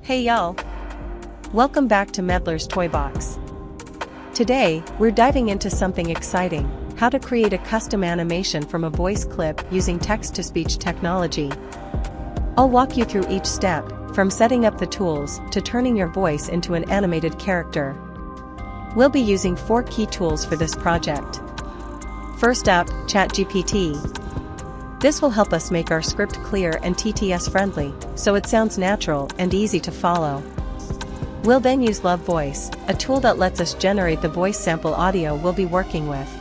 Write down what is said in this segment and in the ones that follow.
Hey y'all! Welcome back to Meddler's Toybox. Today, we're diving into something exciting: how to create a custom animation from a voice clip using text-to-speech technology. I'll walk you through each step, from setting up the tools to turning your voice into an animated character. We'll be using 4 key tools for this project. First up, ChatGPT. This will help us make our script clear and TTS-friendly, so it sounds natural and easy to follow. We'll then use Love Voice, a tool that lets us generate the voice sample audio we'll be working with.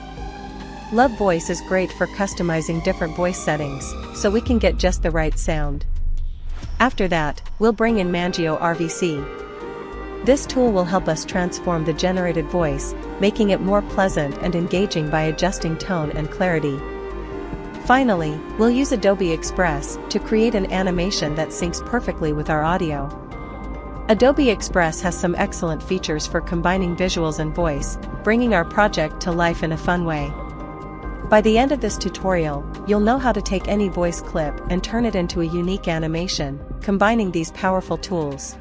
Love Voice is great for customizing different voice settings, so we can get just the right sound. After that, we'll bring in Mangio-RVC. This tool will help us transform the generated voice, making it more pleasant and engaging by adjusting tone and clarity. Finally, we'll use Adobe Express to create an animation that syncs perfectly with our audio. Adobe Express has some excellent features for combining visuals and voice, bringing our project to life in a fun way. By the end of this tutorial, you'll know how to take any voice clip and turn it into a unique animation, combining these powerful tools.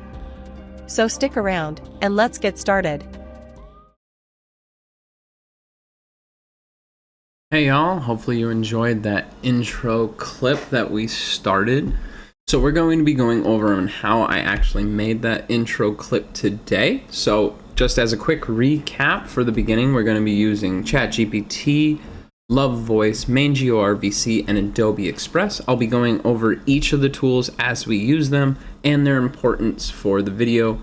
So stick around, and let's get started. Hey y'all, hopefully you enjoyed that intro clip that we started. So we're going to be going over on how I actually made that intro clip today. So just as a quick recap for the beginning, we're going to be using ChatGPT, Love Voice, Mangio-RVC, and Adobe Express. I'll be going over each of the tools as we use them and their importance for the video.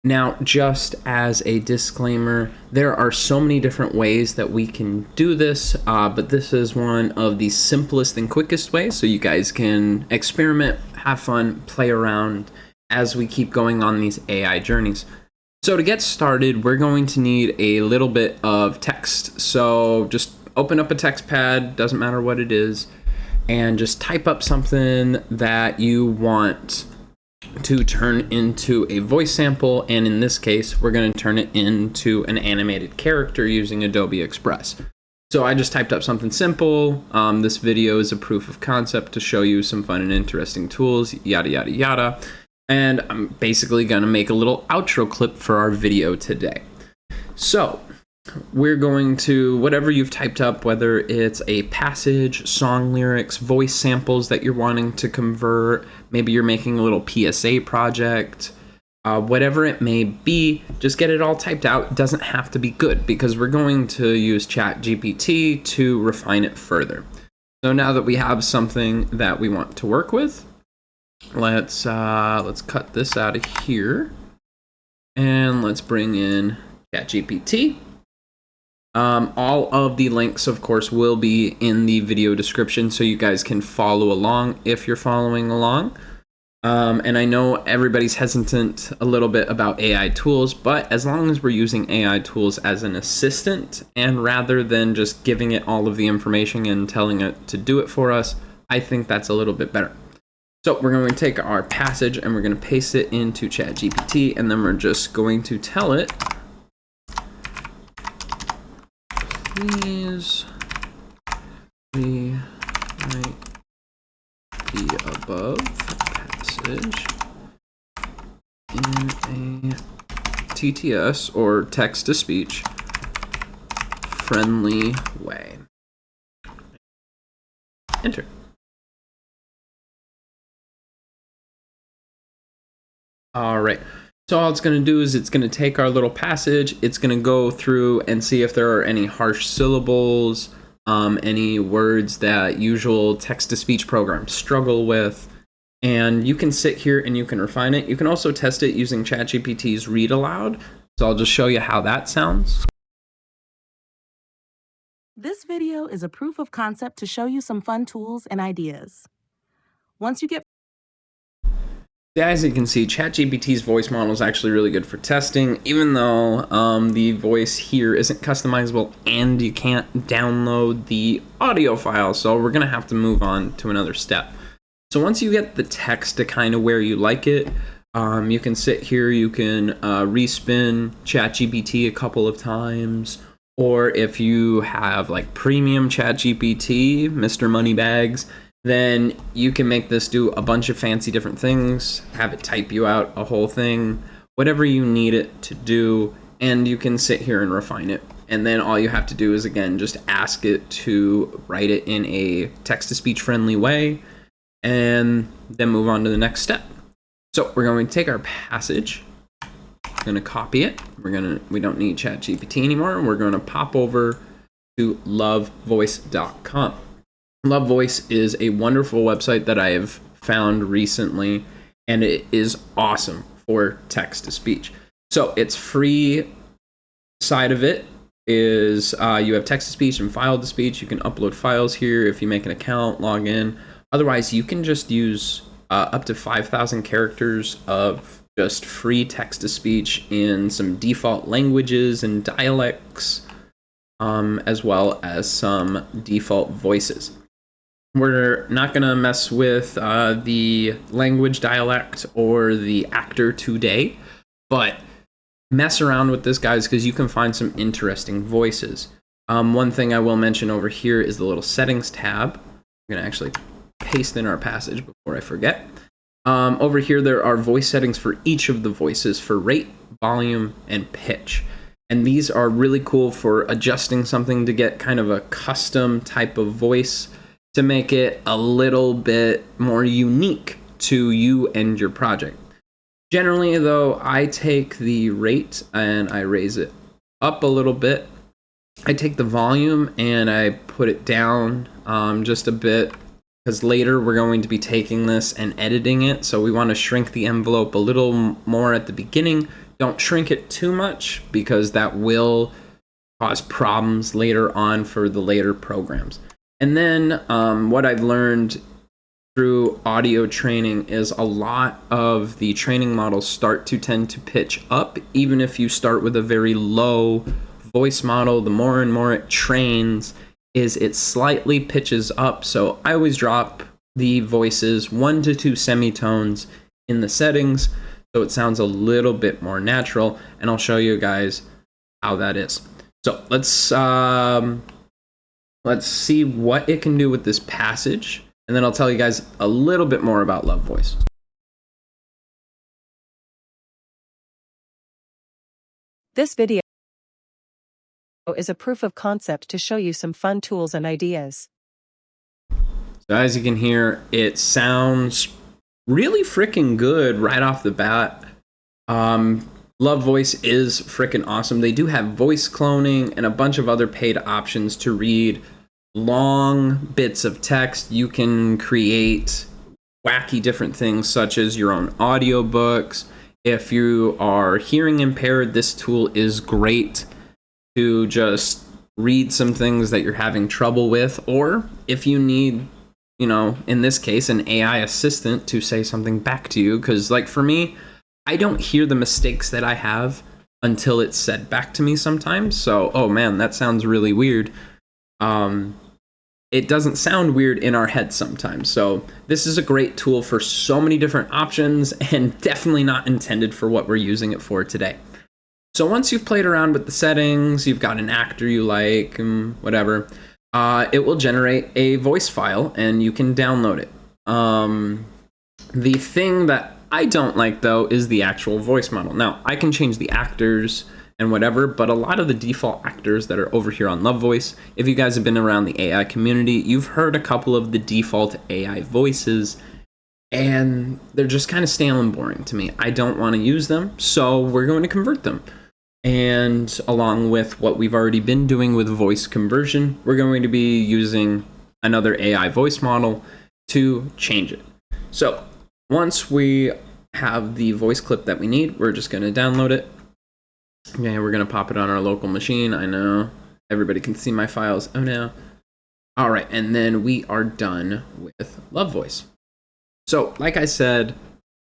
Now, just as a disclaimer, there are so many different ways that we can do this, but this is one of the simplest and quickest ways, so you guys can experiment, have fun, play around as we keep going on these AI journeys. So to get started, we're going to need a little bit of text. So just open up a text pad, doesn't matter what it is, and just type up something that you want to turn into a voice sample, and in this case we're going to turn it into an animated character using Adobe Express. So I just typed up something simple. This video is a proof of concept to show you some fun and interesting tools, yada yada yada, and I'm basically going to make a little outro clip for our video today. So we're going to, whatever you've typed up, whether it's a passage, song lyrics, voice samples that you're wanting to convert, maybe you're making a little PSA project, whatever it may be, just get it all typed out. It doesn't have to be good because we're going to use ChatGPT to refine it further. So now that we have something that we want to work with, let's cut this out of here and let's bring in ChatGPT. All of the links, of course, will be in the video description so you guys can follow along if you're following along. And I know everybody's hesitant a little bit about AI tools, but as long as we're using AI tools as an assistant and rather than just giving it all of the information and telling it to do it for us, I think that's a little bit better. So we're going to take our passage and we're going to paste it into ChatGPT, and then we're just going to tell it, please rewrite the above passage in a TTS or text-to-speech friendly way. Enter. All right. So all it's going to do is it's going to take our little passage, it's going to go through and see if there are any harsh syllables, any words that usual text-to-speech programs struggle with, and you can sit here and you can refine it. You can also test it using ChatGPT's Read Aloud, so I'll just show you how that sounds. This video is a proof of concept to show you some fun tools and ideas. Once you get As you can see, ChatGPT's voice model is actually really good for testing, even though the voice here isn't customizable and you can't download the audio file, so we're going to have to move on to another step. So once you get the text to kind of where you like it, you can sit here, you can respin ChatGPT a couple of times, or if you have like premium ChatGPT, Mr. Moneybags, then you can make this do a bunch of fancy different things, have it type you out a whole thing, whatever you need it to do, and you can sit here and refine it. And then all you have to do is, again, just ask it to write it in a text-to-speech friendly way, and then move on to the next step. So we're going to take our passage, we're going to copy it, we don't need ChatGPT anymore, we're going to pop over to lovevoice.com. LoveVoice is a wonderful website that I have found recently, and it is awesome for text-to-speech. So its free side of it is you have text-to-speech and file-to-speech. You can upload files here if you make an account, log in. Otherwise, you can just use up to 5,000 characters of just free text-to-speech in some default languages and dialects, as well as some default voices. We're not going to mess with the language dialect or the actor today, but mess around with this, guys, because you can find some interesting voices. One thing I will mention over here is the little settings tab. I'm going to actually paste in our passage before I forget. Over here, there are voice settings for each of the voices for rate, volume, and pitch. And these are really cool for adjusting something to get kind of a custom type of voice to make it a little bit more unique to you and your project. Generally, though, I take the rate and I raise it up a little bit. I take the volume and I put it down just a bit, because later we're going to be taking this and editing it. So we want to shrink the envelope a little more at the beginning. Don't shrink it too much, because that will cause problems later on for the later programs. And then what I've learned through audio training is a lot of the training models tend to pitch up. Even if you start with a very low voice model, the more and more it trains, it slightly pitches up. So I always drop the voices 1 to 2 semitones in the settings, so it sounds a little bit more natural, and I'll show you guys how that is. So let's see what it can do with this passage, and then I'll tell you guys a little bit more about LoveVoice. This video is a proof of concept to show you some fun tools and ideas. So as you can hear, it sounds really freaking good right off the bat. LoveVoice is freaking awesome. They do have voice cloning and a bunch of other paid options to read long bits of text. You can create wacky different things, such as your own audiobooks. If you are hearing impaired, this tool is great to just read some things that you're having trouble with, or if you need, in this case, an AI assistant to say something back to you. Because like for me, I don't hear the mistakes that I have until it's said back to me sometimes. So, oh man, that sounds really weird. It doesn't sound weird in our head sometimes. So this is a great tool for so many different options, and definitely not intended for what we're using it for today. So once you've played around with the settings, you've got an actor you like, whatever, it will generate a voice file and you can download it. The thing that I don't like, though, is the actual voice model. Now, I can change the actors and whatever, but a lot of the default actors that are over here on LoveVoice, if you guys have been around the AI community, you've heard a couple of the default AI voices, and they're just kind of stale and boring to me. I don't want to use them, so we're going to convert them. And along with what we've already been doing with voice conversion, we're going to be using another AI voice model to change it. So once we have the voice clip that we need, we're just going to download it. Okay, we're going to pop it on our local machine. I know everybody can see my files. Oh no. All right, and then we are done with LoveVoice. So like I said,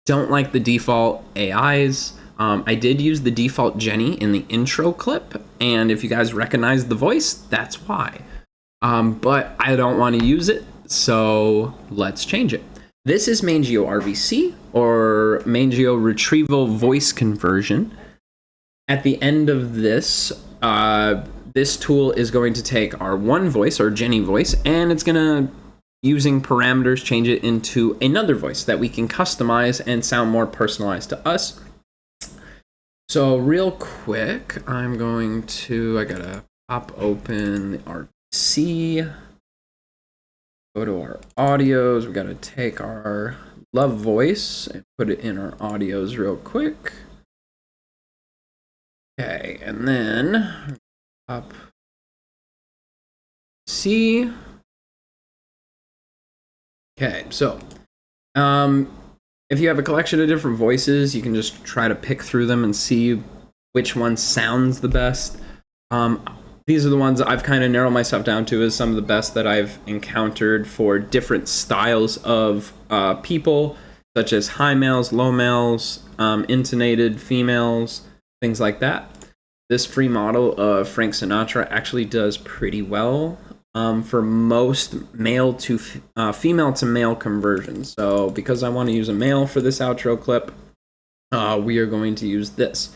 don't like the default AIs. I did use the default Jenny in the intro clip, and if you guys recognize the voice, that's why. But I don't want to use it, so let's change it. This is Mangio-RVC, or Mangio Retrieval Voice Conversion. At the end of this, this tool is going to take our one voice, our Jenny voice, and it's going to using parameters, change it into another voice that we can customize and sound more personalized to us. So real quick, I gotta pop open the RVC, go to our audios. We gotta take our love voice and put it in our audios real quick. Okay, and then up C. Okay, so if you have a collection of different voices, you can just try to pick through them and see which one sounds the best. These are the ones I've kind of narrowed myself down to as some of the best that I've encountered for different styles of people, such as high males, low males, intonated females, things like that. This free model of Frank Sinatra actually does pretty well for most male to female to male conversions. So because I want to use a male for this outro clip, we are going to use this.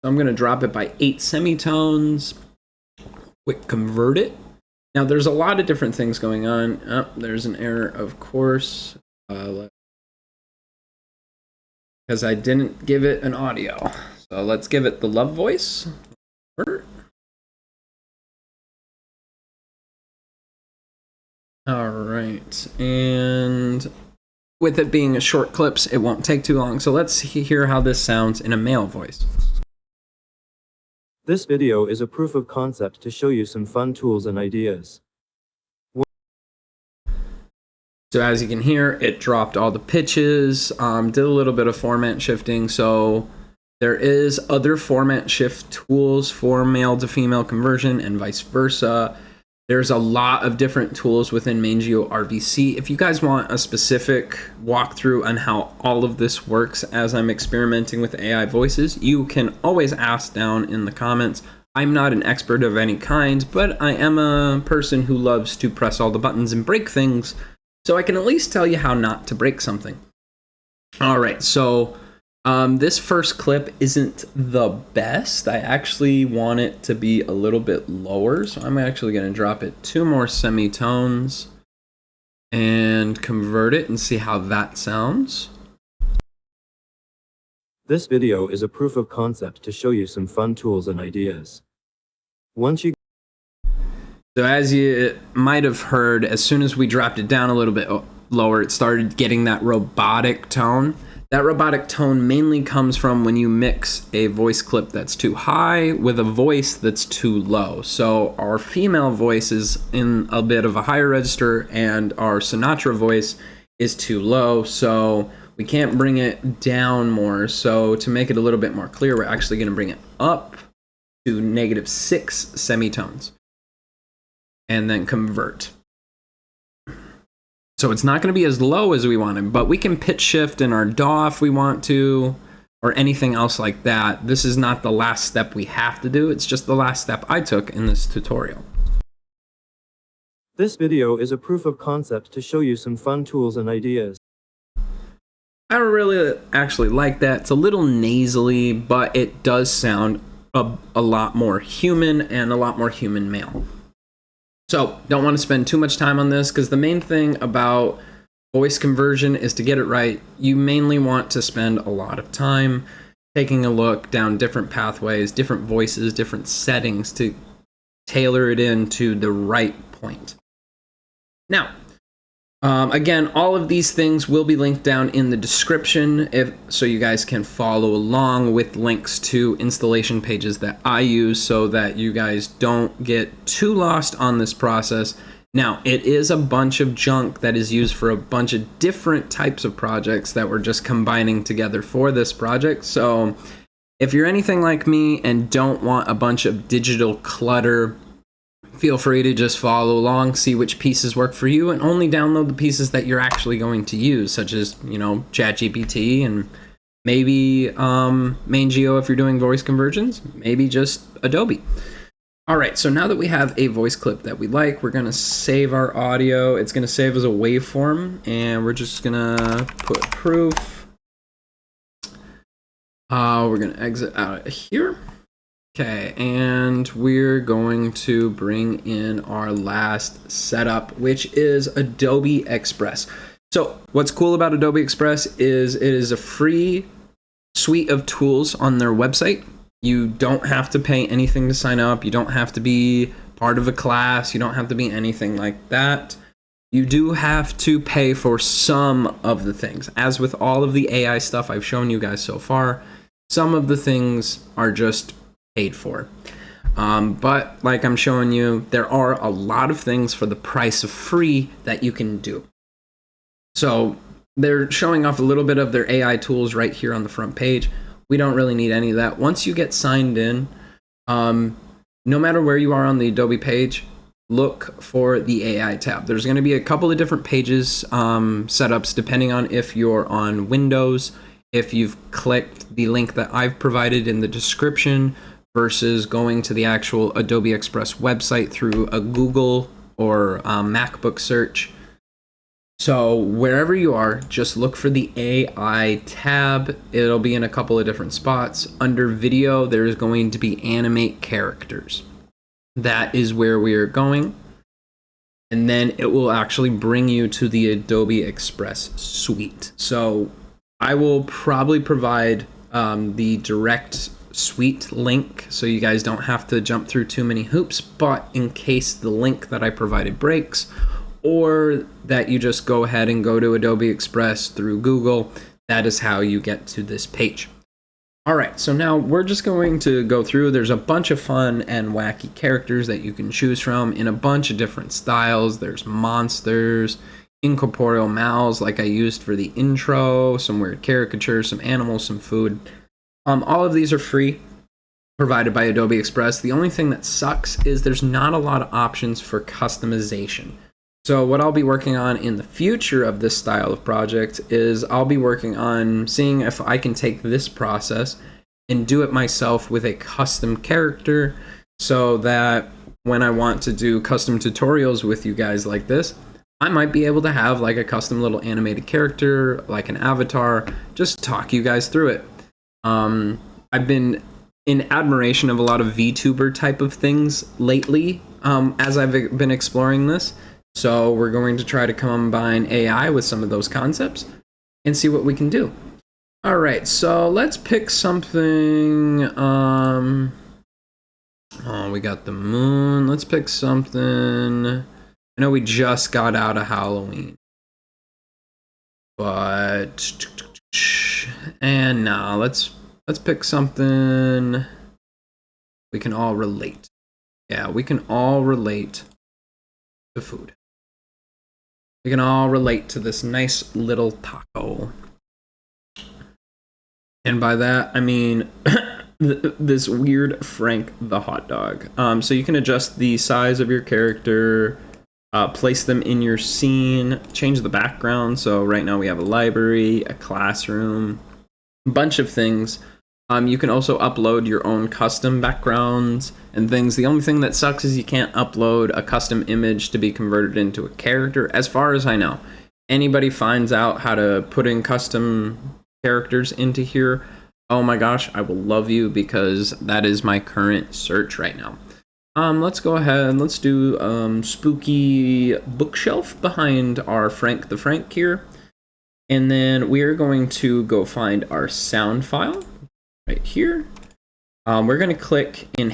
So I'm going to drop it by 8 semitones, quick convert it. Now there's a lot of different things going on. Oh, there's an error, of course, because I didn't give it an audio. So let's give it the love voice. All right, and with it being a short clips, it won't take too long. So let's hear how this sounds in a male voice. This video is a proof of concept to show you some fun tools and ideas. So as you can hear, it dropped all the pitches, did a little bit of format shifting. So there is other format shift tools for male to female conversion and vice versa. There's a lot of different tools within Mangio-RVC. If you guys want a specific walkthrough on how all of this works as I'm experimenting with AI voices, you can always ask down in the comments. I'm not an expert of any kind, but I am a person who loves to press all the buttons and break things, so I can at least tell you how not to break something. All right, so this first clip isn't the best. I actually want it to be a little bit lower, so I'm actually going to drop it 2 more semitones and convert it and see how that sounds. This video is a proof of concept to show you some fun tools and ideas. So as you might have heard, as soon as we dropped it down a little bit lower, it started getting that robotic tone. That robotic tone mainly comes from when you mix a voice clip that's too high with a voice that's too low. So our female voice is in a bit of a higher register and our Sinatra voice is too low. So we can't bring it down more. So to make it a little bit more clear, we're actually going to bring it up to -6 semitones and then convert. So it's not going to be as low as we wanted, but we can pitch shift in our DAW if we want to, or anything else like that. This is not the last step we have to do. It's just the last step I took in this tutorial. This video is a proof of concept to show you some fun tools and ideas. I don't really actually like that. It's a little nasally, but it does sound a lot more human and a lot more human male. So don't want to spend too much time on this because the main thing about voice conversion is to get it right. You mainly want to spend a lot of time taking a look down different pathways, different voices, different settings to tailor it into the right point. Now, again, all of these things will be linked down in the description so you guys can follow along with links to installation pages that I use so that you guys don't get too lost on this process. Now, it is a bunch of junk that is used for a bunch of different types of projects that we're just combining together for this project. So if you're anything like me and don't want a bunch of digital clutter, feel free to just follow along, see which pieces work for you, and only download the pieces that you're actually going to use, such as, you know, ChatGPT and maybe Mangio if you're doing voice conversions, maybe just Adobe. All right, so now that we have a voice clip that we like, we're gonna save our audio. It's gonna save as a waveform, and we're just gonna put proof. We're gonna exit out of here. Okay, and we're going to bring in our last setup, which is Adobe Express. So what's cool about Adobe Express is it is a free suite of tools on their website. You don't have to pay anything to sign up. You don't have to be part of a class. You don't have to be anything like that. You do have to pay for some of the things. As with all of the AI stuff I've shown you guys so far, some of the things are just paid for. But like I'm showing you, there are a lot of things for the price of free that you can do. So they're showing off a little bit of their AI tools right here on the front page. We don't really need any of that. Once you get signed in, no matter where you are on the Adobe page, look for the AI tab. There's going to be a couple of different pages, setups, depending on if you're on Windows, if you've clicked the link that I've provided in the description, versus going to the actual Adobe Express website through a Google or MacBook search. So wherever you are, just look for the AI tab. It'll be in a couple of different spots. Under video, there's going to be animate characters. That is where we are going. And then it will actually bring you to the Adobe Express suite. So I will probably provide the direct suite link so you guys don't have to jump through too many hoops, but in case the link that I provided breaks, or that you just go ahead and go to Adobe Express through Google, that is how you get to this page. All right, so now we're just going to go through. There's a bunch of fun and wacky characters that you can choose from in a bunch of different styles. There's monsters, incorporeal mouths like I used for the intro, some weird caricatures, some animals, some food. All of these are free, provided by Adobe Express. The only thing that sucks is there's not a lot of options for customization. So what I'll be working on in the future of this style of project is I'll be working on seeing if I can take this process and do it myself with a custom character, so that when I want to do custom tutorials with you guys like this, I might be able to have like a custom little animated character, like an avatar, just talk you guys through it. I've been in admiration of a lot of VTuber type of things lately as I've been exploring this. So we're going to try to combine AI with some of those concepts and see what we can do. All right, so let's pick something. Oh, we got the moon. Let's pick something. I know we just got out of Halloween, but and now let's pick something we can all relate. Yeah, we can all relate to food. We can all relate to this nice little taco. And by that, I mean this weird Frank the hot dog. So you can adjust the size of your character, place them in your scene, change the background. So right now we have a library, a classroom, a bunch of things. You can also upload your own custom backgrounds and things. The only thing that sucks is you can't upload a custom image to be converted into a character, as far as I know. Anybody finds out how to put in custom characters into here, oh my gosh, I will love you, because that is my current search right now. Let's go ahead and let's do spooky bookshelf behind our Frank the Frank here. And then we are going to go find our sound file right here. We're going to click in.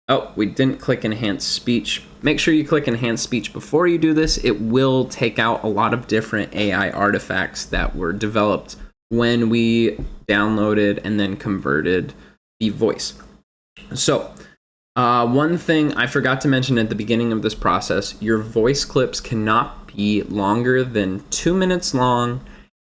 Oh, we didn't click enhance speech. Make sure you click enhance speech before you do this. It will take out a lot of different AI artifacts that were developed when we downloaded and then converted the voice. So one thing I forgot to mention at the beginning of this process, your voice clips cannot be longer than 2 minutes long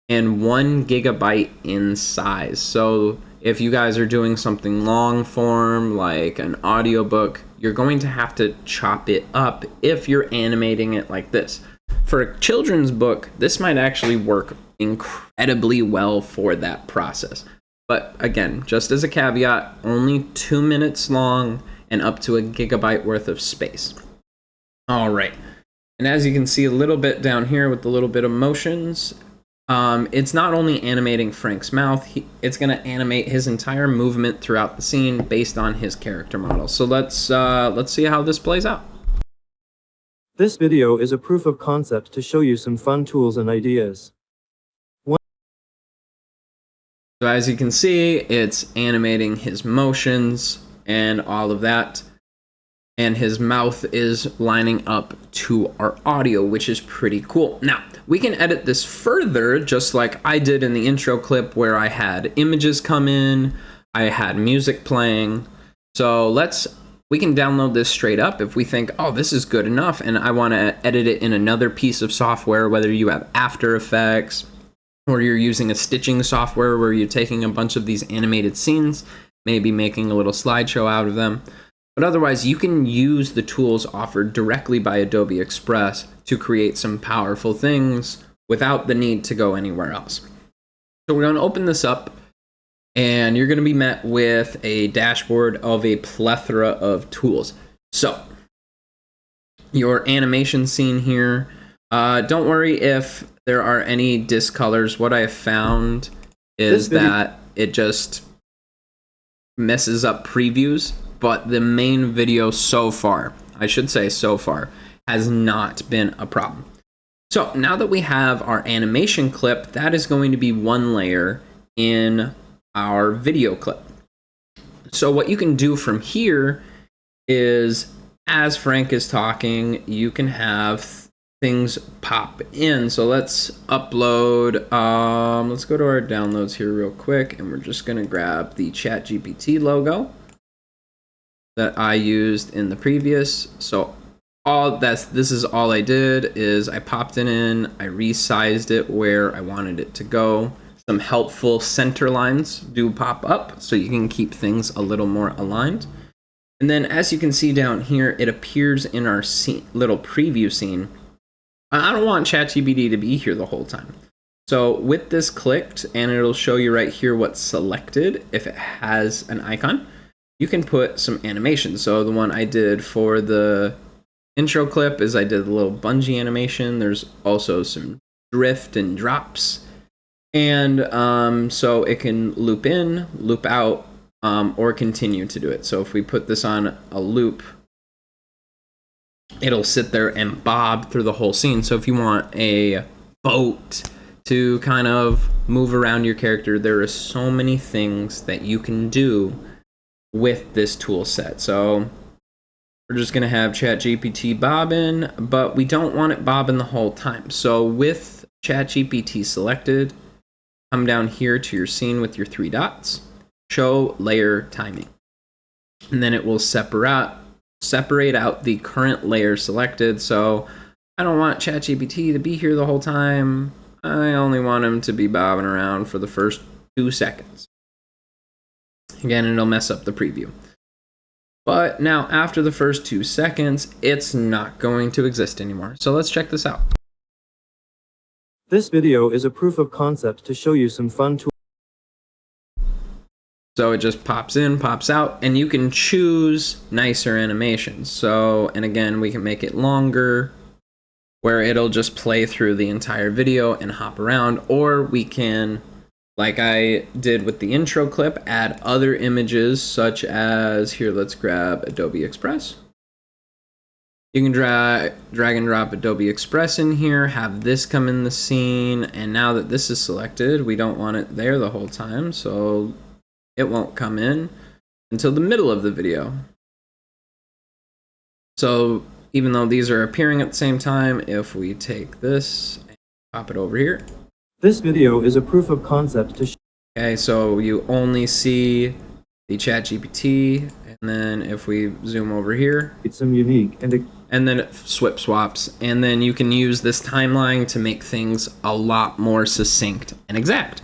and 1 gigabyte in size. So if you guys are doing something long form like an audiobook, you're going to have to chop it up if you're animating it like this. For a children's book, this might actually work incredibly well for that process. But again, just as a caveat, only 2 minutes long and up to 1 gigabyte worth of space. All right. And as you can see a little bit down here with the little bit of motions, It's not only animating Frank's mouth, it's going to animate his entire movement throughout the scene based on his character model. So let's see how this plays out. This video is a proof of concept to show you some fun tools and ideas. So as you can see, it's animating his motions and all of that. And his mouth is lining up to our audio, which is pretty cool. Now, we can edit this further, just like I did in the intro clip where I had images come in, I had music playing. So we can download this straight up if we think, oh, this is good enough, and I want to edit it in another piece of software, whether you have After Effects, or you're using a stitching software where you're taking a bunch of these animated scenes, maybe making a little slideshow out of them. But otherwise, you can use the tools offered directly by Adobe Express to create some powerful things without the need to go anywhere else. So we're going to open this up, and you're going to be met with a dashboard of a plethora of tools. So your animation scene here, don't worry if there are any discolors. What I have found is that it just messes up previews, but the main video so far, I should say so far, has not been a problem. So now that we have our animation clip, that is going to be one layer in our video clip. So what you can do from here is, as Frank is talking, you can have things pop in. So let's upload, let's go to our downloads here real quick, and we're just gonna grab the ChatGPT logo that I used in the previous. So this is all I did is I popped it in, I resized it where I wanted it to go. Some helpful center lines do pop up so you can keep things a little more aligned. And then as you can see down here, it appears in our little preview scene. I don't want ChatGPT to be here the whole time. So with this clicked, and it'll show you right here what's selected. If it has an icon, you can put some animation. So the one I did for the intro clip is I did a little bungee animation. There's also some drift and drops. And so it can loop in, loop out, or continue to do it. So if we put this on a loop, it'll sit there and bob through the whole scene. So if you want a boat to kind of move around your character, there are so many things that you can do with this tool set. So we're just going to have ChatGPT bobbing, but we don't want it bobbing the whole time. So with ChatGPT selected, come down here to your scene with your three dots, show layer timing. And then it will separate out the current layer selected. So I don't want ChatGPT to be here the whole time. I only want him to be bobbing around for the first 2 seconds. Again, it'll mess up the preview. But now after the first 2 seconds, it's not going to exist anymore. So let's check this out. This video is a proof of concept to show you some fun tools. So it just pops in, pops out, and you can choose nicer animations. So, and again, we can make it longer, where it'll just play through the entire video and hop around, or we can, like I did with the intro clip, add other images such as, here, let's grab Adobe Express. You can drag and drop Adobe Express in here, have this come in the scene, and now that this is selected, we don't want it there the whole time, so it won't come in until the middle of the video. So even though these are appearing at the same time, if we take this and pop it over here. This video is a proof of concept to Okay, so you only see the ChatGPT, and then if we zoom over here, it's some unique and then it swaps, and then you can use this timeline to make things a lot more succinct and exact.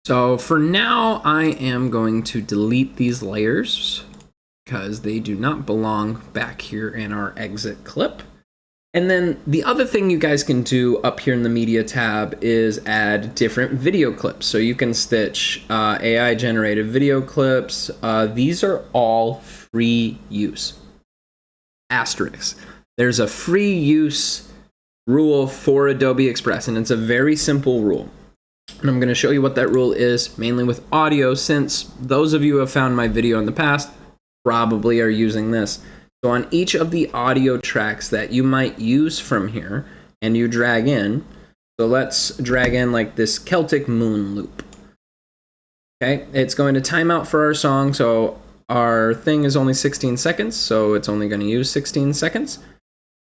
So for now, I am going to delete these layers because they do not belong back here in our exit clip. And then the other thing you guys can do up here in the media tab is add different video clips. So you can stitch AI generated video clips. These are all free use. Asterisk. There's a free use rule for Adobe Express, and it's a very simple rule. And I'm going to show you what that rule is, mainly with audio, since those of you who have found my video in the past probably are using this. So on each of the audio tracks that you might use from here, and you drag in, so let's drag in like this Celtic Moon loop. Okay, it's going to time out for our song, so our thing is only 16 seconds, so it's only going to use 16 seconds.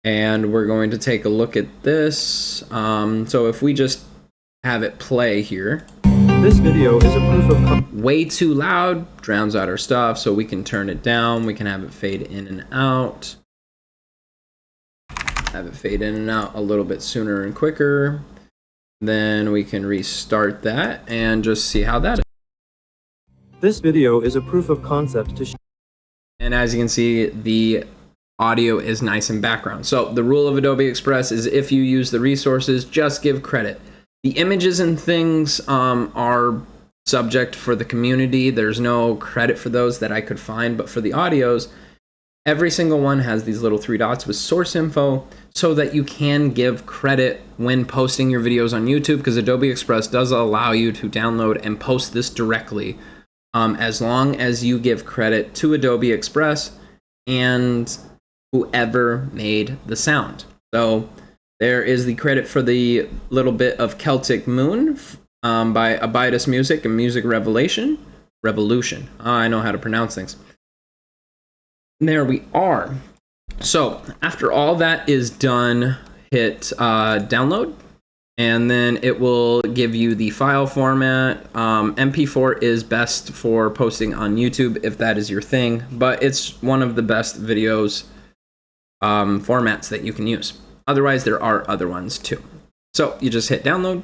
And we're going to take a look at this. So if we just have it play here. This video is a proof of way too loud, drowns out our stuff, so we can turn it down. We can have it fade in and out. Have it fade in and out a little bit sooner and quicker. Then we can restart that and just see how that is. This video is a proof of concept to and as you can see, the audio is nice in background. So the rule of Adobe Express is if you use the resources, just give credit. The images and things are subject for the community. There's no credit for those that I could find, but for the audios, every single one has these little 3 dots with source info so that you can give credit when posting your videos on YouTube, because Adobe Express does allow you to download and post this directly as long as you give credit to Adobe Express and whoever made the sound. So there is the credit for the little bit of Celtic Moon by Abidus Music and Music Revolution. I know how to pronounce things. And there we are. So after all that is done, hit download, and then it will give you the file format. MP4 is best for posting on YouTube if that is your thing, but it's one of the best videos formats that you can use. Otherwise, there are other ones too. So you just hit download.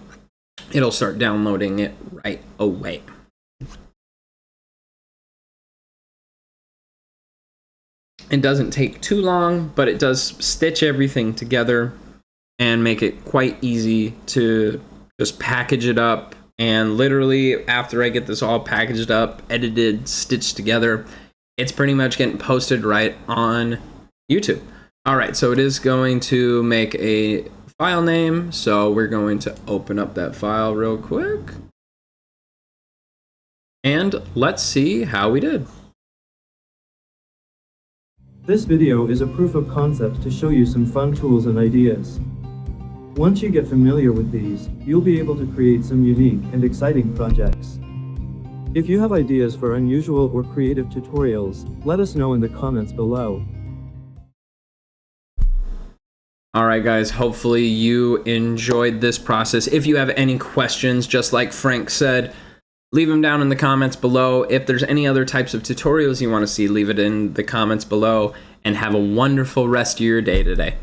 It'll start downloading it right away. It doesn't take too long, but it does stitch everything together and make it quite easy to just package it up. And literally, after I get this all packaged up, edited, stitched together, it's pretty much getting posted right on YouTube. All right, so it is going to make a file name. So we're going to open up that file real quick. And let's see how we did. This video is a proof of concept to show you some fun tools and ideas. Once you get familiar with these, you'll be able to create some unique and exciting projects. If you have ideas for unusual or creative tutorials, let us know in the comments below. All right, guys, hopefully you enjoyed this process. If you have any questions, just like Frank said, leave them down in the comments below. If there's any other types of tutorials you want to see, leave it in the comments below, and have a wonderful rest of your day today.